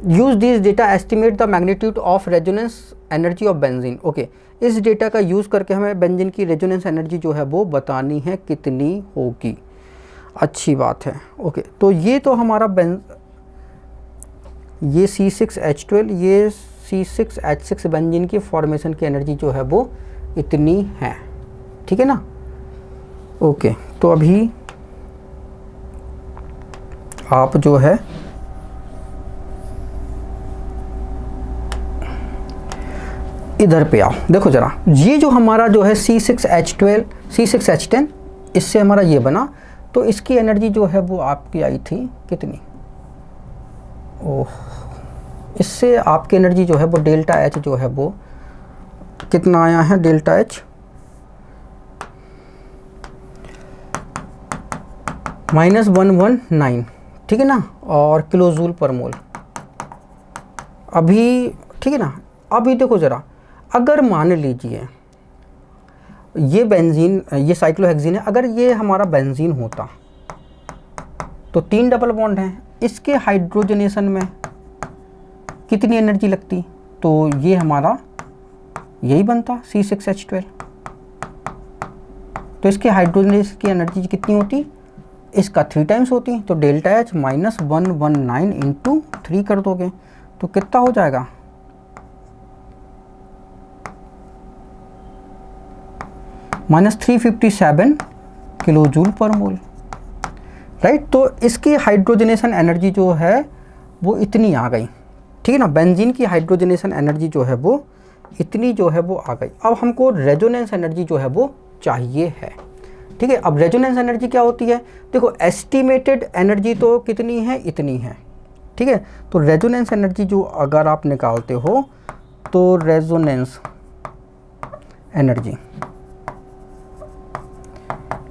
use this data estimate the magnitude of resonance energy of benzene. Okay, इस डेटा का यूज़ करके हमें बेंजीन की रेजोनेंस एनर्जी जो है वो बतानी है कितनी होगी। अच्छी बात है। ओके, तो ये तो हमारा ये C6H12, ये C6H6 बेंजीन की फॉर्मेशन की एनर्जी जो है वो इतनी है, ठीक है ना। ओके, तो अभी आप जो है इधर पे आओ। देखो ज़रा, ये जो हमारा जो है C6H12 C6H10 इससे हमारा ये बना, तो इसकी एनर्जी जो है वो आपकी आई थी कितनी, ओह, इससे आपकी एनर्जी जो है वो डेल्टा H जो है वो कितना आया है, डेल्टा H -119, ठीक है ना, और किलोजूल पर मोल अभी, ठीक है ना। अभी देखो ज़रा, अगर मान लीजिए ये बेंजीन, ये साइक्लोहेक्सीन है, अगर ये हमारा बेंजीन होता तो 3 डबल बॉन्ड हैं, इसके हाइड्रोजनेशन में कितनी एनर्जी लगती, तो ये हमारा यही बनता C6H12। तो इसके हाइड्रोजनेशन की एनर्जी कितनी होती, इसका 3 टाइम्स होती, तो डेल्टा H -119 इंटू 3 कर दोगे तो कितना हो जाएगा, -357 किलोजूल पर मोल, राइट। तो इसकी हाइड्रोजनेशन एनर्जी जो है वो इतनी आ गई, ठीक है ना। बेंजीन की हाइड्रोजनेशन एनर्जी जो है वो इतनी जो है वो आ गई। अब हमको रेजोनेंस एनर्जी जो है वो चाहिए है, ठीक है। अब रेजोनेंस एनर्जी क्या होती है, देखो एस्टिमेटेड एनर्जी तो कितनी है, इतनी है, ठीक है। तो रेजोनेंस एनर्जी जो अगर आप निकालते हो तो रेजोनेंस एनर्जी,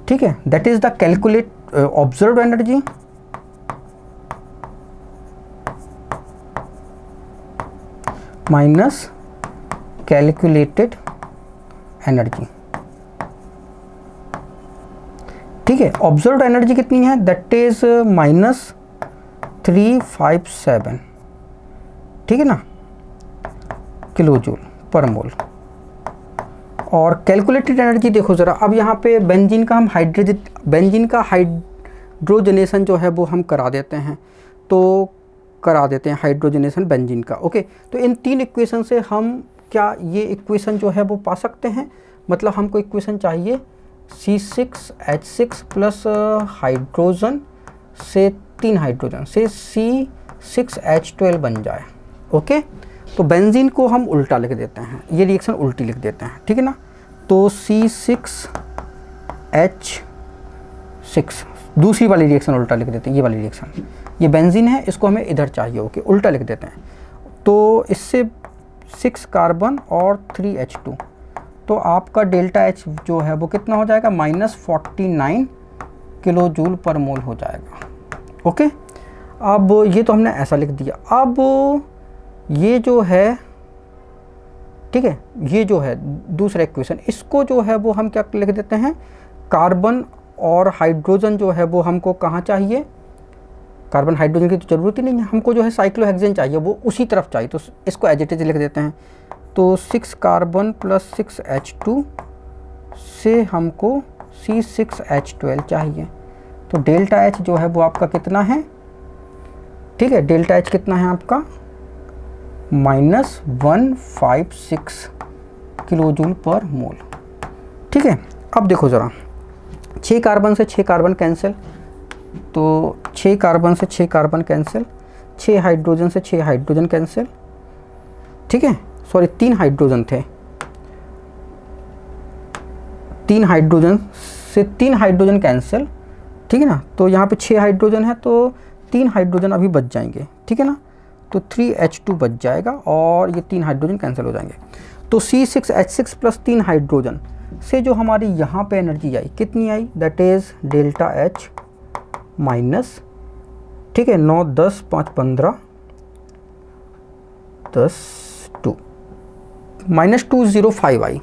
ठीक है, that is the calculate observed energy minus calculated energy, ठीक है। ऑब्जर्व्ड एनर्जी कितनी है, दैट इज -357, ठीक है ना, किलोजूल पर मोल। और कैलकुलेटेड एनर्जी देखो ज़रा, अब यहाँ पे बेंजीन का हम बेंजीन का हाइड्रोजनेशन जो है वो हम करा देते हैं, तो करा देते हैं हाइड्रोजनेशन बेंजीन का। ओके, तो इन 3 इक्वेशन से हम क्या ये इक्वेशन जो है वो पा सकते हैं, मतलब हमको इक्वेशन चाहिए C6H6 प्लस हाइड्रोजन से 3 हाइड्रोजन से C6H12 बन जाए। ओके, तो बेंजीन को हम उल्टा लिख देते हैं, ये रिएक्शन उल्टी लिख देते हैं, ठीक है ना। तो C6H6 दूसरी वाली रिएक्शन उल्टा लिख देते हैं, ये वाली रिएक्शन, ये बेंजीन है, इसको हमें इधर चाहिए, ओके, उल्टा लिख देते हैं। तो इससे 6 कार्बन और 3 H2, तो आपका डेल्टा H जो है वो कितना हो जाएगा, -49 किलोजूल पर मोल हो जाएगा। ओके, अब ये तो हमने ऐसा लिख दिया। अब ये जो है, ठीक है, ये जो है दूसरा इक्वेशन, इसको जो है वो हम क्या लिख देते हैं, कार्बन और हाइड्रोजन जो है वो हमको कहाँ चाहिए, कार्बन हाइड्रोजन की तो ज़रूरत ही नहीं है, हमको जो है साइक्लोहेक्सेन चाहिए, वो उसी तरफ चाहिए, तो इसको एज इट इज लिख देते हैं। तो 6 कार्बन प्लस 6H2 से हमको C6H12 चाहिए। तो डेल्टा H जो है वो आपका कितना है, ठीक है, डेल्टा H कितना है आपका -156 किलोजूल पर मोल। ठीक है, अब देखो ज़रा, 6 कार्बन से 6 कार्बन कैंसिल, तो 6 कार्बन से 6 कार्बन कैंसिल, 6 हाइड्रोजन से 6 हाइड्रोजन कैंसिल, ठीक है, सॉरी 3 हाइड्रोजन थे, 3 हाइड्रोजन से 3 हाइड्रोजन कैंसिल, ठीक है ना। तो यहाँ पे 6 हाइड्रोजन है तो 3 हाइड्रोजन अभी बच जाएंगे, ठीक है ना। तो 3H2 बच जाएगा और ये 3 हाइड्रोजन कैंसिल हो जाएंगे। तो C6H6 प्लस 3 हाइड्रोजन से जो हमारी यहाँ पे एनर्जी आई कितनी आई, that is delta H minus, ठीक है, 9 10 5 15 10 2 -205 आई,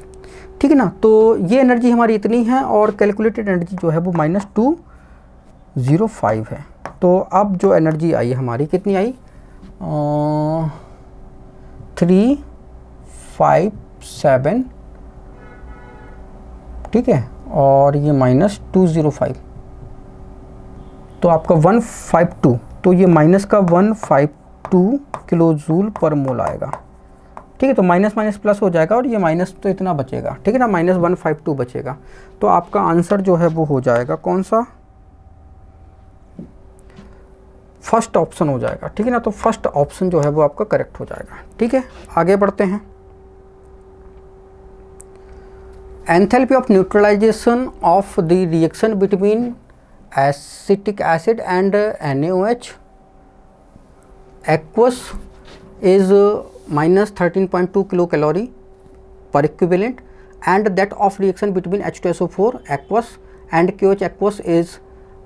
ठीक है ना। तो ये एनर्जी हमारी इतनी है और कैलकुलेटेड एनर्जी जो है वो -205 है। तो अब जो एनर्जी आई हमारी कितनी आई, 357, ठीक है, और ये -205, तो आपका 152, तो ये माइनस का 152 किलो जूल पर मोल आएगा, ठीक है। तो माइनस माइनस प्लस हो जाएगा और ये माइनस तो इतना बचेगा, ठीक है ना, -152 बचेगा। तो आपका आंसर जो है वो हो जाएगा कौन सा, फर्स्ट ऑप्शन हो जाएगा, ठीक है ना। तो फर्स्ट ऑप्शन जो है वो आपका करेक्ट हो जाएगा, ठीक है। आगे बढ़ते हैं। Enthalpy of neutralisation of the reaction between acetic acid and NaOH aqueous is -13.2 kilocalorie per equivalent, and that of reaction between H2SO4 aqueous and KOH aqueous is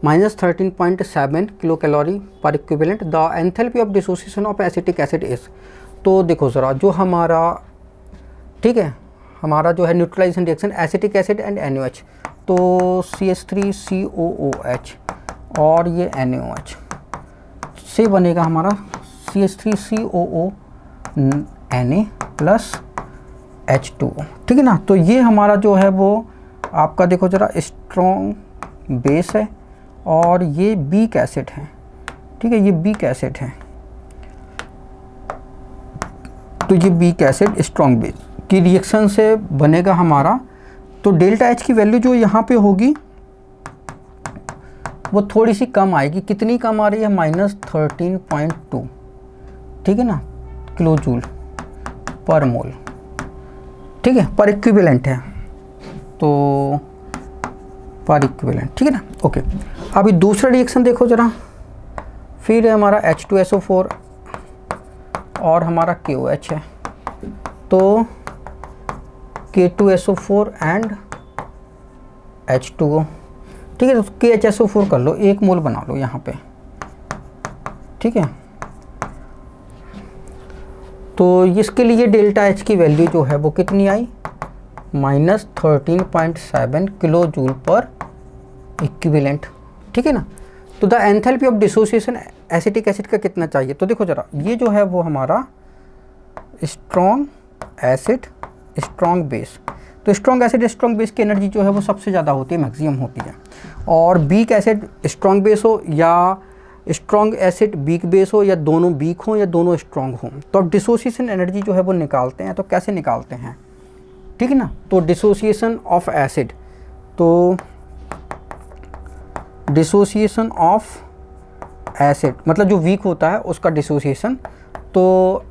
-13.7 kilocalorie per equivalent. The enthalpy of dissociation of acetic acid is, तो देखो ज़रा, जो हमारा, ठीक है, हमारा जो है neutralisation reaction acetic acid and NaOH, तो CH3COOH और ये NaOH से बनेगा हमारा CH3COO Na प्लस H2O, ठीक है ना। तो ये हमारा जो है वो आपका देखो ज़रा स्ट्रॉन्ग बेस है और ये वीक एसिड है, ठीक है, ये वीक एसिड है। तो ये वीक एसिड स्ट्रॉन्ग बेस की रिएक्शन से बनेगा हमारा। तो डेल्टा H की वैल्यू जो यहाँ पे होगी वो थोड़ी सी कम आएगी, कितनी कम आ रही है, -13.2, ठीक है ना, किलो जूल पर मोल, ठीक है, पर इक्विवेलेंट है, तो पर इक्विवेलेंट, ठीक है ना। ओके, अभी दूसरा रिएक्शन देखो ज़रा, फिर हमारा H2SO4 और हमारा KOH है, तो K2SO4 एंड H2O, ठीक है। तो KHSO4 कर लो, 1 मोल बना लो यहाँ पे, ठीक है। तो इसके लिए डेल्टा H की वैल्यू जो है वो कितनी आई, -13.7 किलो जूल पर इक्विवेलेंट, ठीक है ना। तो the enthalpy of dissociation acetic acid का कितना चाहिए, तो देखो ज़रा, ये जो है वो हमारा स्ट्रॉन्ग एसिड स्ट्रॉन्ग बेस, तो स्ट्रॉन्ग एसिड स्ट्रॉन्ग बेस की एनर्जी जो है वो सबसे ज़्यादा होती है, मैक्सिमम होती है। और वीक एसिड स्ट्रॉन्ग बेस हो या स्ट्रॉन्ग एसिड वीक बेस हो, या दोनों वीक हो या दोनों स्ट्रॉन्ग हो, तो अब डिसोसिएशन एनर्जी जो है वो निकालते हैं। तो कैसे निकालते हैं, ठीक है ना। तो डिसोसिएशन ऑफ एसिड, तो डिसोसिएशन ऑफ एसिड मतलब जो वीक होता है उसका डिसोसिएशन, तो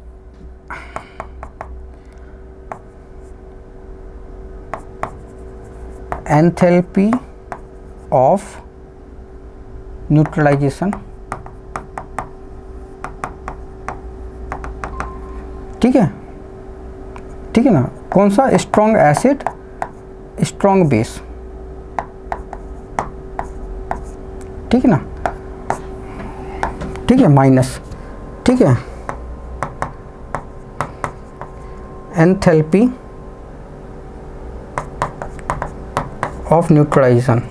एंथैल्पी ऑफ न्यूट्रलाइजेशन, ठीक है, ठीक है ना, कौन सा, स्ट्रॉन्ग एसिड स्ट्रॉन्ग बेस, ठीक है ना, ठीक है, माइनस, ठीक है, एंथैल्पी ऑफ न्यूट्रलाइजेशन,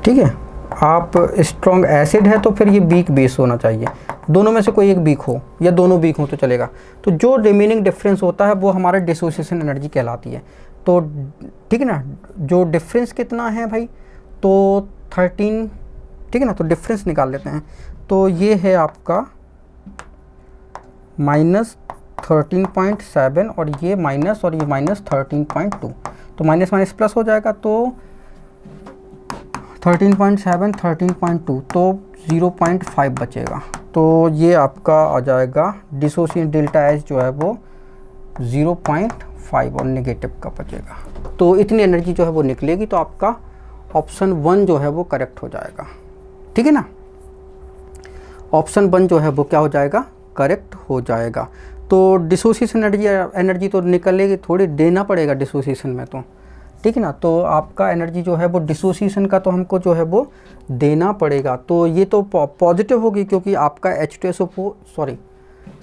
ठीक है। आप स्ट्रॉन्ग एसिड है तो फिर ये वीक बेस होना चाहिए, दोनों में से कोई एक वीक हो या दोनों वीक हो तो चलेगा। तो जो रिमेनिंग डिफरेंस होता है वो हमारा डिसोसिएशन एनर्जी कहलाती है। तो ठीक है ना, जो डिफरेंस कितना है भाई, तो 13, ठीक है ना। तो डिफरेंस निकाल लेते हैं। तो ये है आपका -13.7 और ये माइनस और ये -13.2, तो माइनस माइनस प्लस हो जाएगा। तो 13.7 13.2 तो 0.5 बचेगा। तो ये आपका आ जाएगा डिसोसिएशन डेल्टा एच जो है वो 0.5 और नेगेटिव का बचेगा। तो इतनी एनर्जी जो है वो निकलेगी। तो आपका ऑप्शन 1 जो है वो करेक्ट हो जाएगा, ठीक है ना। ऑप्शन 1 जो है वो क्या हो जाएगा, करेक्ट हो जाएगा। तो डिसोसिएशन एनर्जी तो निकलेगी थोड़ी, देना पड़ेगा डिसोसिएशन में तो, ठीक है ना। तो आपका एनर्जी जो है वो डिसोसिएशन का तो हमको जो है वो देना पड़ेगा। तो ये तो पॉजिटिव होगी क्योंकि आपका H2SO4 सॉरी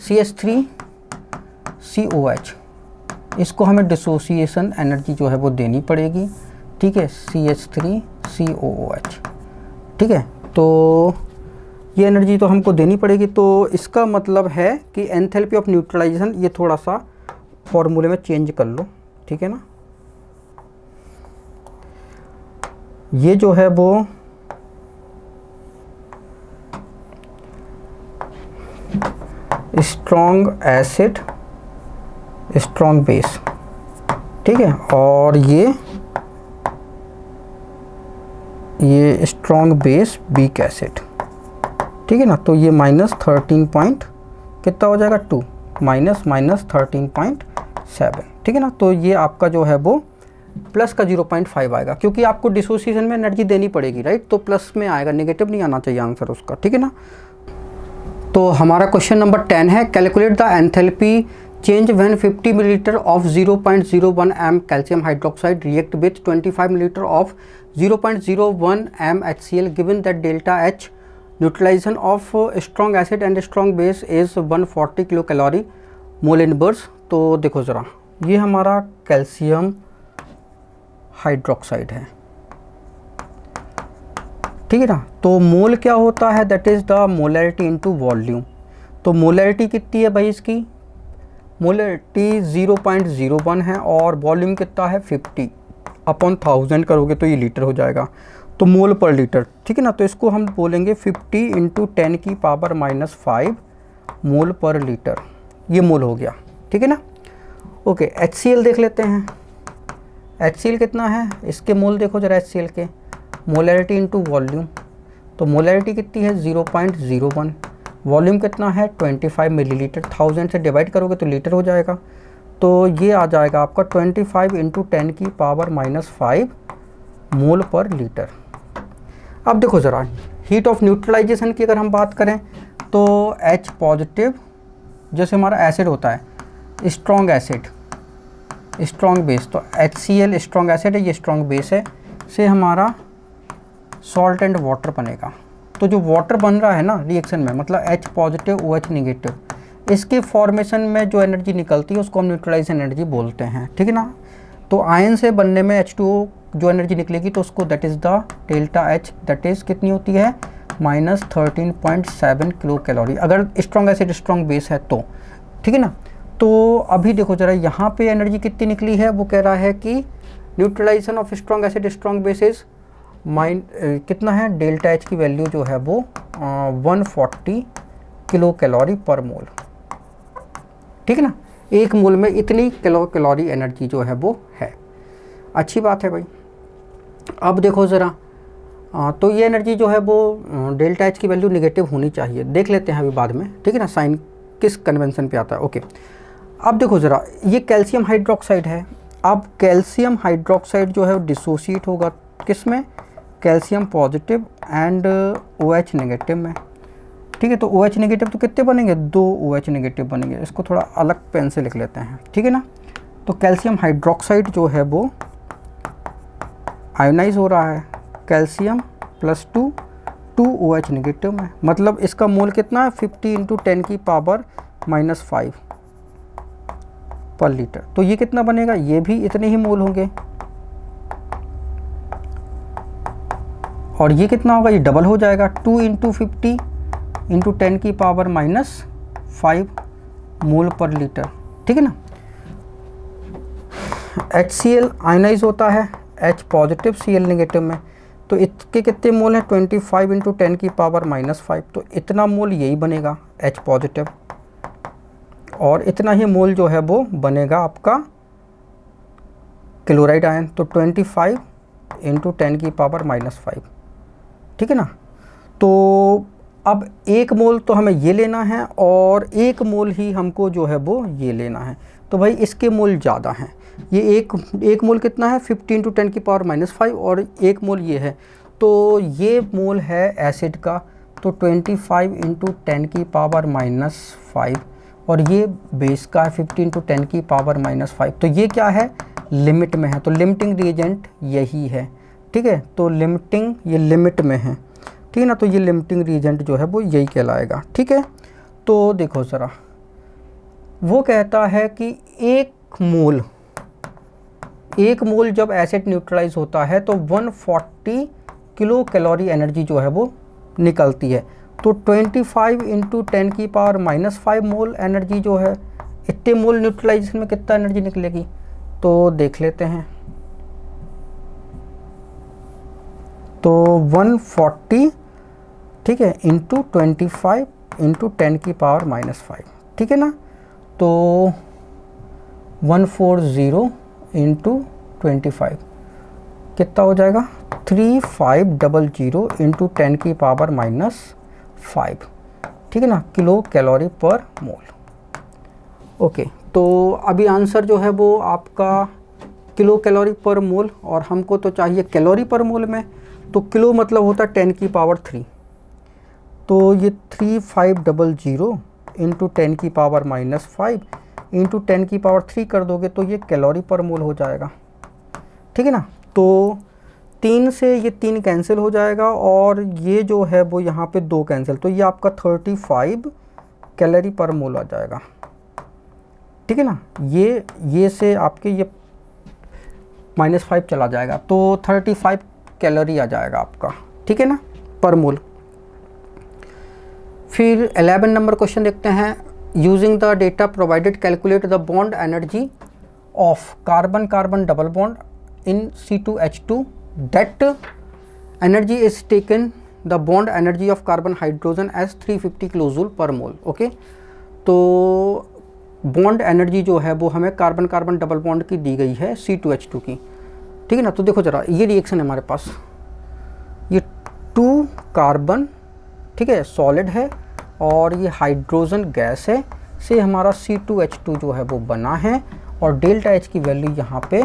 CH3COH, इसको हमें डिसोसिएशन एनर्जी जो है वो देनी पड़ेगी, ठीक है, CH3COOH, ठीक है। तो ये एनर्जी तो हमको देनी पड़ेगी। तो इसका मतलब है कि एंथैल्पी ऑफ न्यूट्रलाइजेशन, ये थोड़ा सा फॉर्मूले में चेंज कर लो, ठीक है ना। ये जो है वो स्ट्रॉन्ग एसिड स्ट्रॉन्ग बेस, ठीक है, और ये स्ट्रॉन्ग बेस वीक एसिड, ठीक है ना। तो ये -13 पॉइंट कितना हो जाएगा 2 -13.7, ठीक है ना। तो ये आपका जो है वो प्लस का 0.5 आएगा क्योंकि आपको डिसोसिएशन में एनर्जी देनी पड़ेगी, राइट। तो प्लस में आएगा, नेगेटिव नहीं आना चाहिए आंसर उसका, ठीक है ना। तो हमारा क्वेश्चन नंबर 10 है, calculate the enthalpy change when 50 millilitre of 0.01 m calcium hydroxide react with 25 millilitre of 0.01 m HCl given that delta H neutralisation of strong acid and strong base is 140 kilo calorie mole inverse. तो देखो ज़रा, ये हमारा कैल्शियम हाइड्रोक्साइड है, ठीक है ना। तो मोल क्या होता है, that is the molarity into volume. तो मोलैरिटी कितनी है भाई, इसकी मोलैरिटी 0.01 है और वॉल्यूम कितना है 50 अपॉन 1000 करोगे तो ये लीटर हो जाएगा, तो मोल पर लीटर, ठीक है ना। तो इसको हम बोलेंगे 50 × 10⁻⁻5 मोल पर लीटर, ये मोल हो गया, ठीक है ना। ओके, HCl देख लेते हैं। HCl कितना है, इसके मोल देखो जरा HCl के, मोलैरिटी इनटू वॉल्यूम। तो मोलैरिटी कितनी है 0.01, वॉल्यूम कितना है 25 मिलीलीटर, 1000 से डिवाइड करोगे तो लीटर हो जाएगा। तो ये आ जाएगा आपका 25 × 10⁻⁻5 मोल पर लीटर। अब देखो ज़रा, हीट ऑफ न्यूट्रलाइजेशन की अगर हम बात करें तो H पॉजिटिव, जैसे हमारा एसिड होता है स्ट्रॉन्ग एसिड स्ट्रॉन्ग बेस, तो HCl स्ट्रॉन्ग एसिड है, ये स्ट्रॉन्ग बेस है, से हमारा सॉल्ट एंड वाटर बनेगा। तो जो वाटर बन रहा है ना रिएक्शन में, मतलब H पॉजिटिव OH निगेटिव, इसके फॉर्मेशन में जो एनर्जी निकलती है उसको हम न्यूट्रलाइजेशन एनर्जी बोलते हैं, ठीक है ना। तो आयन से बनने में H2O जो एनर्जी निकलेगी तो उसको that is the delta H, that is कितनी होती है -13.7 किलो कैलोरी, अगर स्ट्रॉन्ग एसिड स्ट्रॉन्ग बेस है तो, ठीक है ना। तो अभी देखो ज़रा, यहाँ पे एनर्जी कितनी निकली है, वो कह रहा है कि neutralisation of strong acid strong bases कितना है, डेल्टा H की वैल्यू जो है वो 140 किलो कैलोरी पर मोल, ठीक है ना। एक मोल में इतनी किलो कैलोरी एनर्जी जो है वो है, अच्छी बात है भाई। अब देखो ज़रा, तो ये एनर्जी जो है वो डेल्टा H की वैल्यू निगेटिव होनी चाहिए, देख लेते हैं अभी बाद में, ठीक है ना, साइन किस कन्वेंशन पे आता है। ओके, अब देखो ज़रा, ये कैल्शियम हाइड्रोक्साइड है। अब कैल्शियम हाइड्रोक्साइड जो है डिसोसिएट होगा किस में, calcium positive and OH negative में, ठीक है। तो OH नेगेटिव तो कितने बनेंगे, 2 OH नेगेटिव बनेंगे। इसको थोड़ा अलग पेन से लिख लेते हैं, ठीक है ना। तो कैल्शियम हाइड्रोक्साइड जो है वो आयोनाइज हो रहा है, कैल्शियम +2 OH नेगेटिव में, मतलब इसका मोल कितना है 50 × 10⁻⁻5 पर लीटर। तो ये कितना बनेगा, ये भी इतने ही मोल होंगे। और ये कितना होगा, ये डबल हो जाएगा, 2 × 50 × 10⁻5 मोल पर लीटर, ठीक है ना। HCl आयनाइज होता है H पॉजिटिव Cl नेगेटिव में, तो इसके कितने मोल हैं, 25 × 10⁻5, तो इतना मोल यही बनेगा H पॉजिटिव, और इतना ही मोल जो है वो बनेगा आपका क्लोराइड आयन, तो 25 × 10⁻5, ठीक है ना। तो अब 1 मोल तो हमें ये लेना है और 1 मोल ही हमको जो है वो ये लेना है, तो भाई इसके मोल ज़्यादा हैं। ये एक मोल कितना है, 50 × 10⁻5 और 1 मोल ये है, तो ये मोल है एसिड का, तो 25 × 10⁻5 और ये बेस का है 50 × 10⁻5, तो ये क्या है, लिमिट में है, तो लिमिटिंग रिएजेंट यही है, ठीक है। तो लिमिटिंग, ये लिमिट में है, ठीक है ना, तो ये लिमिटिंग रिएजेंट जो है वो यही कहलाएगा, ठीक है। तो देखो ज़रा, वो कहता है कि 1 मोल जब एसिड न्यूट्रलाइज होता है तो 140 किलो कैलोरी एनर्जी जो है वो निकलती है, तो 25 × 10⁻5 मोल एनर्जी जो है, इतने मोल न्यूट्रलाइजेशन में कितना एनर्जी निकलेगी, तो देख लेते हैं। तो 140, ठीक है, × 25 × 10⁻5, ठीक है ना, तो 140 × 25 कितना हो जाएगा, 3500 × 10⁻5, ठीक है ना, किलो कैलोरी पर मोल। ओके, तो अभी आंसर जो है वो आपका किलो कैलोरी पर मोल, और हमको तो चाहिए कैलोरी पर मोल में, तो किलो मतलब होता है 10⁻3, तो ये 3500 × 10⁻5 × 10⁻3 कर दोगे तो ये कैलोरी पर मोल हो जाएगा, ठीक है ना। तो 3 से ये 3 कैंसिल हो जाएगा और ये जो है वो यहाँ पे 2 कैंसिल, तो ये आपका 35 कैलोरी पर मोल आ जाएगा, ठीक है ना। ये से आपके ये -5 चला जाएगा, तो 35 कैलोरी आ जाएगा आपका, ठीक है ना, पर मोल। फिर 11 नंबर क्वेश्चन देखते हैं। Using the data provided calculate the bond energy of carbon carbon double bond in C2H2 that energy is taken the bond energy of carbon hydrogen as 350 kilojoule per mole. Okay, तो बॉन्ड एनर्जी जो है वो हमें कार्बन कार्बन डबल बॉन्ड की दी गई है C2H2 की, ठीक है ना। तो देखो ज़रा, ये रिएक्शन है हमारे पास, ये 2 कार्बन, ठीक है, सॉलिड है, और ये हाइड्रोजन गैस है, से हमारा C2H2 जो है वो बना है, और डेल्टा H की वैल्यू यहाँ पे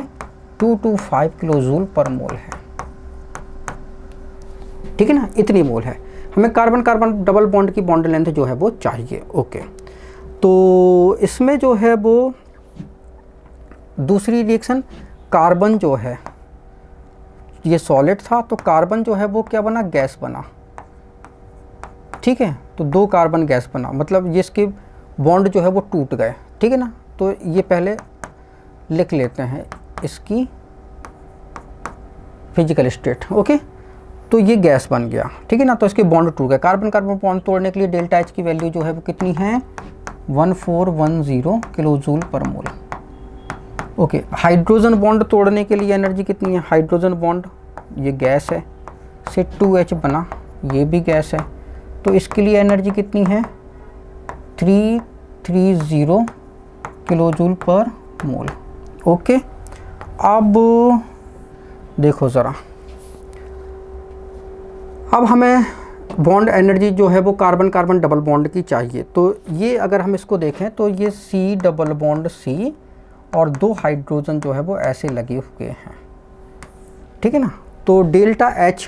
225 किलोजूल पर मोल है, ठीक है ना, इतनी मोल है। हमें कार्बन कार्बन डबल बॉन्ड की बॉन्ड लेंथ जो है वो चाहिए। ओके, तो इसमें जो है वो दूसरी रिएक्शन, कार्बन जो है ये सॉलिड था, तो कार्बन जो है वो क्या बना, गैस बना, ठीक है। तो 2 कार्बन गैस बना, मतलब ये इसके बॉन्ड जो है वो टूट गए, ठीक है ना। तो ये पहले लिख लेते हैं इसकी फिजिकल स्टेट। ओके, तो ये गैस बन गया, ठीक है ना, तो इसके बॉन्ड टूट गए। कार्बन कार्बन बॉन्ड तोड़ने के लिए डेल्टा H की वैल्यू जो है वो कितनी है, 1410 kilojoule per mole. Okay, hydrogen bond तोड़ने के लिए एनर्जी कितनी है, हाइड्रोजन बॉन्ड ये गैस है, से 2H बना, ये भी गैस है, तो इसके लिए एनर्जी कितनी है, 330 किलोजूल पर मोल। ओके, अब देखो ज़रा, अब हमें बॉन्ड एनर्जी जो है वो कार्बन कार्बन डबल बॉन्ड की चाहिए। तो ये अगर हम इसको देखें तो ये C डबल बॉन्ड C और 2 हाइड्रोजन जो है वो ऐसे लगे हुए हैं, ठीक है ना। तो डेल्टा H